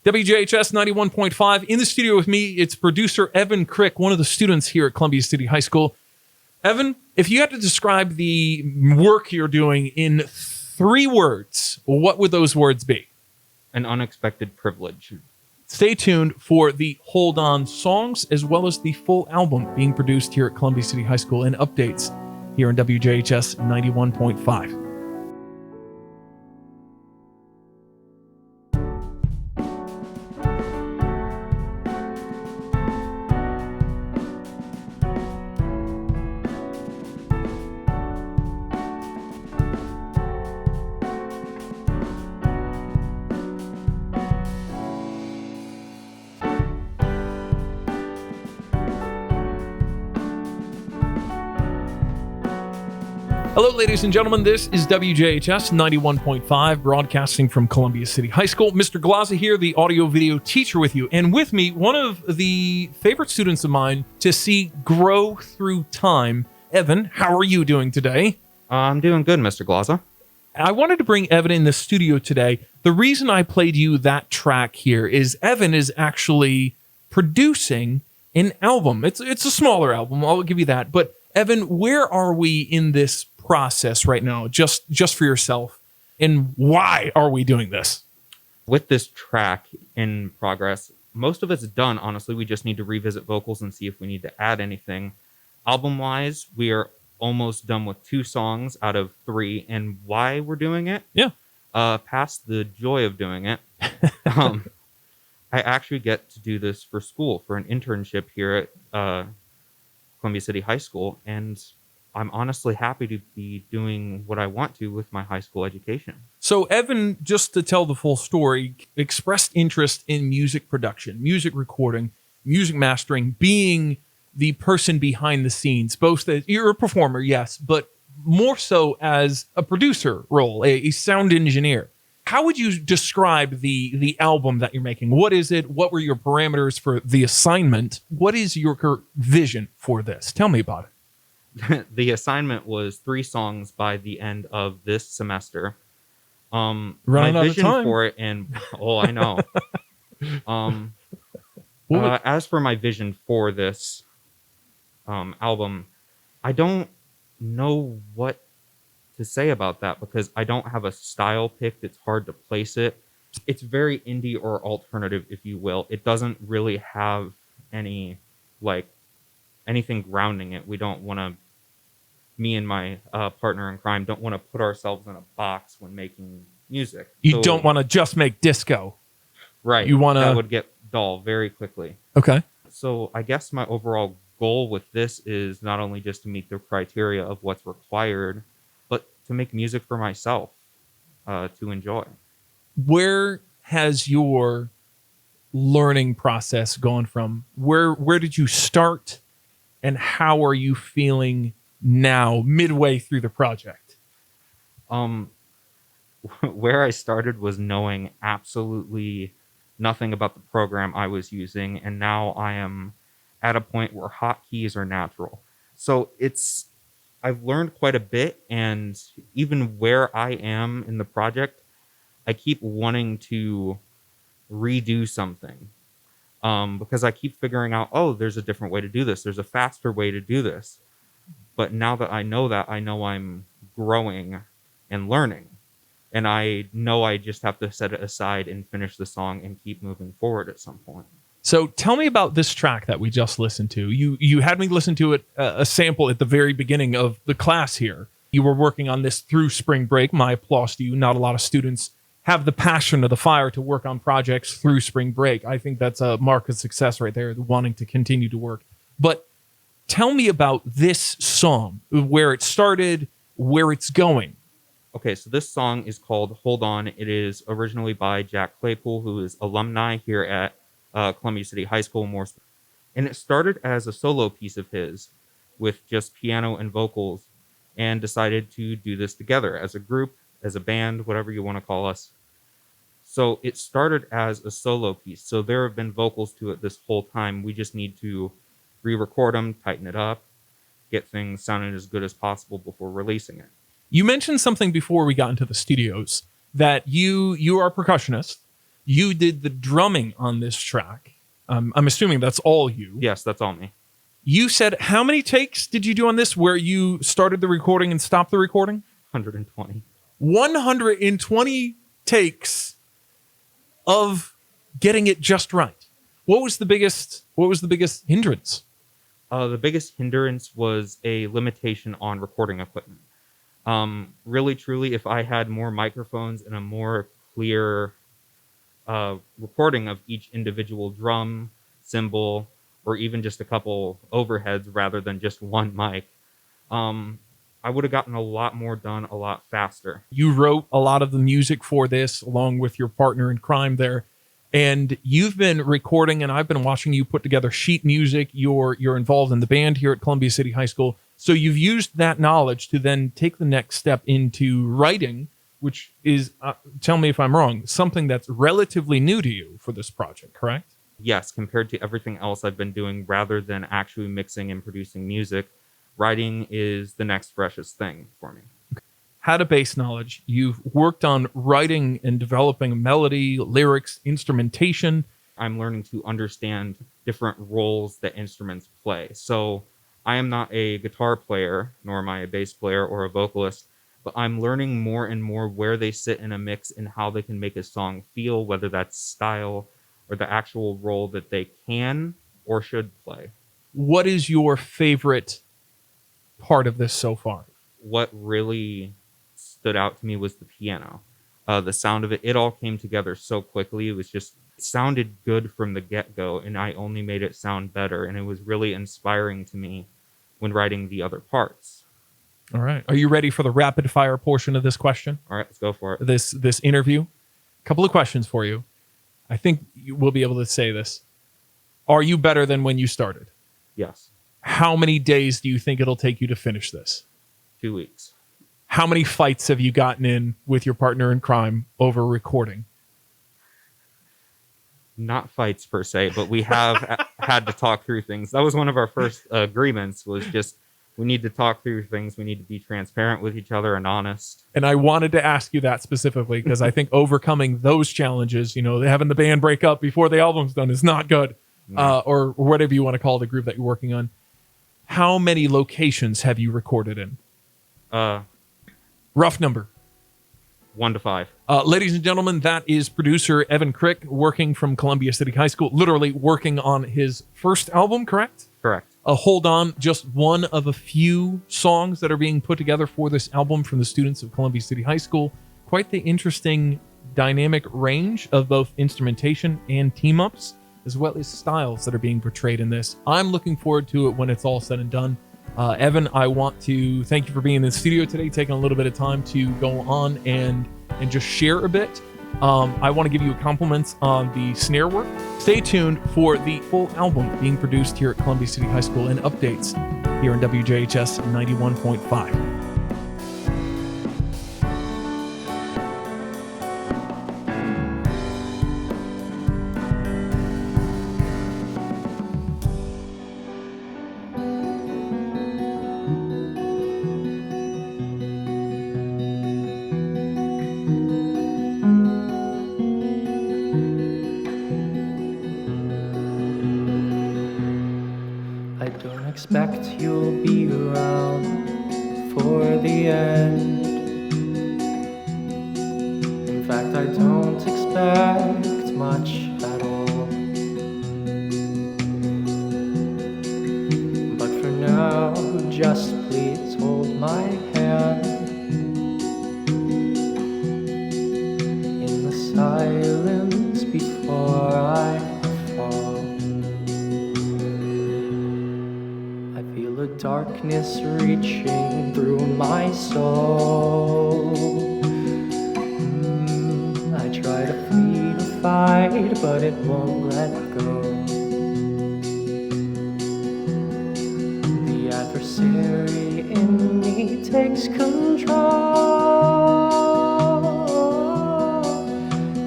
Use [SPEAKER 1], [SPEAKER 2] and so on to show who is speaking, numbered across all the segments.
[SPEAKER 1] WJHS 91.5. In the studio with me, it's producer Evan Crick, one of the students here at Columbia City High School. Evan, if you had to describe the work you're doing in 3 words, what would those words be?
[SPEAKER 2] An unexpected privilege.
[SPEAKER 1] Stay tuned for the Hold On songs, as well as the full album being produced here at Columbia City High School, and updates here on WJHS 91.5. Hello, ladies and gentlemen. This is WJHS 91.5, broadcasting from Columbia City High School. Mr. Glaza here, the audio-video teacher with you. And with me, one of the favorite students of mine to see grow through time. Evan, how are you doing today?
[SPEAKER 2] I'm doing good, Mr. Glaza.
[SPEAKER 1] I wanted to bring Evan in the studio today. The reason I played you that track here is Evan is actually producing an album. It's a smaller album, I'll give you that. But Evan, where are we in this process right now, just for yourself, and why are we doing this?
[SPEAKER 2] With this track in progress, most of it's done, honestly. We just need to revisit vocals and see if we need to add anything. Album-wise, we are almost done with 2 songs out of 3, and why we're doing it?
[SPEAKER 1] Yeah.
[SPEAKER 2] Past the joy of doing it, I actually get to do this for school, for an internship here at Columbia City High School, and I'm honestly happy to be doing what I want to with my high school education.
[SPEAKER 1] So Evan, just to tell the full story, expressed interest in music production, music recording, music mastering, being the person behind the scenes, both that you're a performer, yes, but more so as a producer role, a sound engineer. How would you describe the album that you're making? What is it? What were your parameters for the assignment? What is your vision for this? Tell me about it.
[SPEAKER 2] The assignment was 3 songs by the end of this semester.
[SPEAKER 1] Running
[SPEAKER 2] my
[SPEAKER 1] out of
[SPEAKER 2] vision
[SPEAKER 1] time.
[SPEAKER 2] for it, and I know. As for my vision for this album, I don't know what to say about that because I don't have a style picked. It's hard to place it. It's very indie or alternative, if you will. It doesn't really have any anything grounding it. We don't want to, me and my partner in crime don't want to put ourselves in a box when making music.
[SPEAKER 1] You don't want to just make disco.
[SPEAKER 2] Right.
[SPEAKER 1] You want to...
[SPEAKER 2] That would get dull very quickly.
[SPEAKER 1] Okay.
[SPEAKER 2] So I guess my overall goal with this is not only just to meet the criteria of what's required, but to make music for myself to enjoy. Where
[SPEAKER 1] has your learning process gone from? Where did you start, and how are you feeling now, midway through the project?
[SPEAKER 2] Where I started was knowing absolutely nothing about the program I was using, and now I am at a point where hotkeys are natural. So I've learned quite a bit, and even where I am in the project, I keep wanting to redo something. Because I keep figuring out, there's a different way to do this. There's a faster way to do this. But now that, I know I'm growing and learning. And I know I just have to set it aside and finish the song and keep moving forward at some point.
[SPEAKER 1] So tell me about this track that we just listened to. You had me listen to it, a sample at the very beginning of the class here. You were working on this through spring break. My applause to you. Not a lot of students have the passion or the fire to work on projects through spring break. I think that's a mark of success right there, wanting to continue to work. But tell me about this song, where it started, where it's going.
[SPEAKER 2] Okay, so this song is called Hold On. It is originally by Jack Claypool, who is alumni here at Columbia City High School. And it started as a solo piece of his with just piano and vocals, and decided to do this together as a group, as a band, whatever you want to call us. So it started as a solo piece. So there have been vocals to it this whole time. We just need to re-record them, tighten it up, get things sounding as good as possible before releasing it.
[SPEAKER 1] You mentioned something before we got into the studios, that you are a percussionist, You did the drumming on this track. I'm assuming that's all you.
[SPEAKER 2] Yes, that's all me.
[SPEAKER 1] You said, how many takes did you do on this where you started the recording and stopped the recording?
[SPEAKER 2] 120.
[SPEAKER 1] 120 takes of getting it just right. What was the biggest hindrance?
[SPEAKER 2] The biggest hindrance was a limitation on recording equipment. Really, truly, if I had more microphones and a more clear recording of each individual drum, cymbal, or even just a couple overheads rather than just one mic, I would have gotten a lot more done a lot faster.
[SPEAKER 1] You wrote a lot of the music for this along with your partner in crime there. And you've been recording, and I've been watching you put together sheet music. You're involved in the band here at Columbia City High School. So you've used that knowledge to then take the next step into writing, which is, tell me if I'm wrong, something that's relatively new to you for this project, correct?
[SPEAKER 2] Yes, compared to everything else I've been doing, rather than actually mixing and producing music, writing is the next freshest thing for me.
[SPEAKER 1] Had a bass knowledge. You've worked on writing and developing melody, lyrics, instrumentation.
[SPEAKER 2] I'm learning to understand different roles that instruments play. So I am not a guitar player, nor am I a bass player or a vocalist, but I'm learning more and more where they sit in a mix and how they can make a song feel, whether that's style or the actual role that they can or should play.
[SPEAKER 1] What is your favorite part of this so far?
[SPEAKER 2] What really stood out to me was the piano. The sound of it, it all came together so quickly. It sounded good from the get-go, and I only made it sound better, and it was really inspiring to me when writing the other parts.
[SPEAKER 1] All right. Are you ready for the rapid fire portion of this question?
[SPEAKER 2] All right, let's go for it.
[SPEAKER 1] This interview. A couple of questions for you. I think you will be able to say this. Are you better than when you started?
[SPEAKER 2] Yes.
[SPEAKER 1] How many days do you think it'll take you to finish this?
[SPEAKER 2] 2 weeks.
[SPEAKER 1] How many fights have you gotten in with your partner in crime over recording?
[SPEAKER 2] Not fights per se, but we have had to talk through things. That was one of our first agreements, was just we need to talk through things. We need to be transparent with each other and honest.
[SPEAKER 1] And I wanted to ask you that specifically because I think overcoming those challenges, having the band break up before the album's done is not good.
[SPEAKER 2] No.
[SPEAKER 1] Or whatever you want to call the group that you're working on. How many locations have you recorded in? Rough number.
[SPEAKER 2] 1 to 5.
[SPEAKER 1] Ladies and gentlemen, that is producer Evan Crick working from Columbia City High School, literally working on his first album, correct?
[SPEAKER 2] Correct.
[SPEAKER 1] Hold On, just one of a few songs that are being put together for this album from the students of Columbia City High School. Quite the interesting dynamic range of both instrumentation and team-ups, as well as styles that are being portrayed in this. I'm looking forward to it when it's all said and done. Evan, I want to thank you for being in the studio today, taking a little bit of time to go on and just share a bit. I want to give you compliments on the snare work. Stay tuned for the full album being produced here at Columbia City High School and updates here in WJHS 91.5.
[SPEAKER 3] I don't expect you'll be around for the end. In fact, I don't expect much at all. But for now, just please hold my hand in the silence before I fall. I feel a darkness reaching through my soul. I try to flee the fight, but it won't let go. The adversary in me takes control,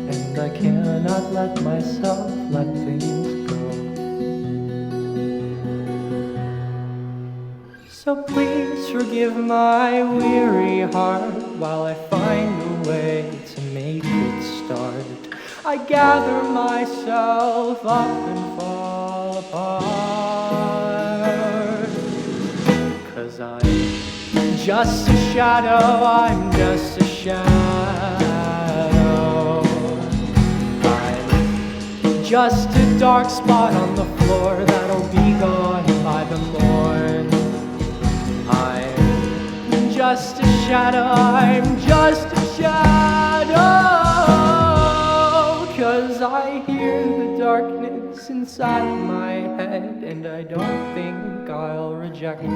[SPEAKER 3] and I cannot let myself let things go. So please forgive my weary heart while I find a way to make it start. I gather myself up and fall apart. 'Cause I'm just a shadow, I'm just a shadow. I'm just a dark spot on the floor that'll be gone by the morn. I'm just a shadow, I'm just a shadow. 'Cause I hear the darkness inside my head, and I don't think I'll reject it.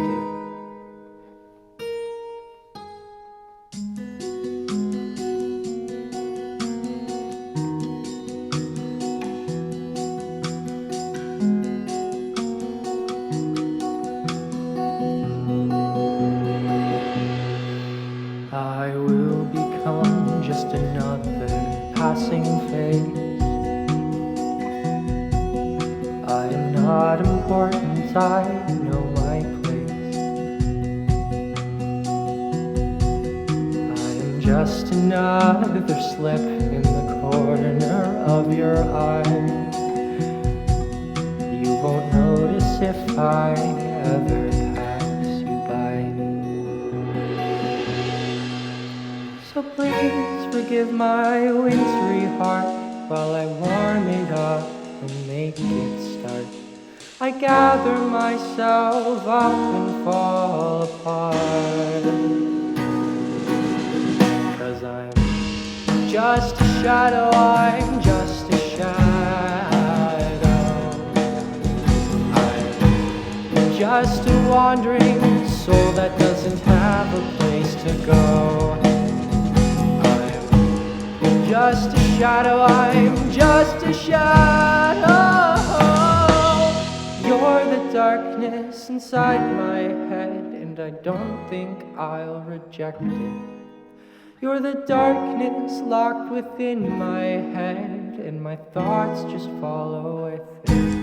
[SPEAKER 3] I will become just another passing phase. I'm not important, I know my place. I'm just another slip in the corner of your eye. You won't notice if I ever pass you by. So please forgive my wintry heart while I warm it up and make it start. I gather myself up and fall apart. 'Cause I'm just a shadow, I'm just a shadow. I'm just a wandering soul that doesn't have a place to go. Just a shadow, I'm just a shadow. You're the darkness inside my head, and I don't think I'll reject it. You're the darkness locked within my head, and my thoughts just follow with it.